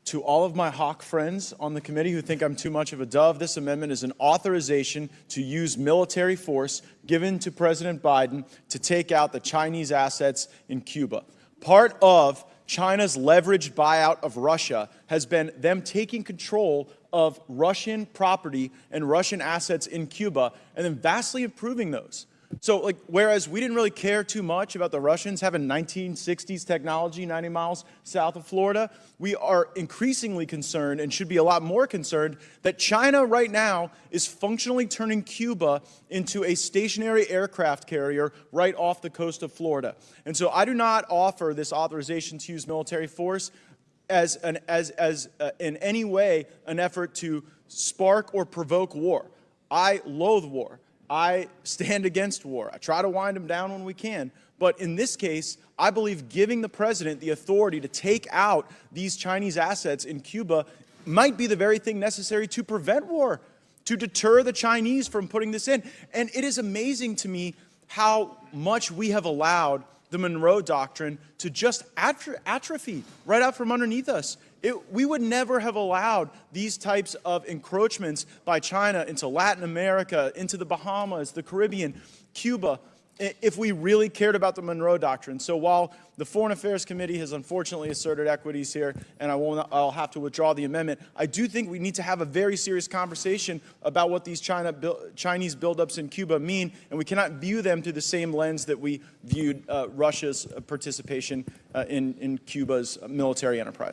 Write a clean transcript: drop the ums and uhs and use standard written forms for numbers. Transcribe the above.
To all of my hawk friends on the committee who think I'm too much of a dove, this amendment is an authorization to use military force given to President Biden to take out the Chinese assets in Cuba. Part of China's leveraged buyout of Russia has been them taking control of Russian property and Russian assets in Cuba and then vastly improving those. So, whereas we didn't really care too much about the Russians having 1960s technology 90 miles south of Florida, we are increasingly concerned and should be a lot more concerned that China right now is functionally turning Cuba into a stationary aircraft carrier right off the coast of Florida. And so I do not offer this authorization to use military force as in any way an effort to spark or provoke war. I loathe war. I stand against war. I try to wind them down when we can. But in this case, I believe giving the president the authority to take out these Chinese assets in Cuba might be the very thing necessary to prevent war, to deter the Chinese from putting this in. And it is amazing to me how much we have allowed the Monroe Doctrine to just atrophy right out from underneath us. We would never have allowed these types of encroachments by China into Latin America, into the Bahamas, the Caribbean, Cuba, if we really cared about the Monroe Doctrine. So while the Foreign Affairs Committee has unfortunately asserted equities here, and I'll have to withdraw the amendment, I do think we need to have a very serious conversation about what these Chinese buildups in Cuba mean, and we cannot view them through the same lens that we viewed Russia's participation in Cuba's military enterprise.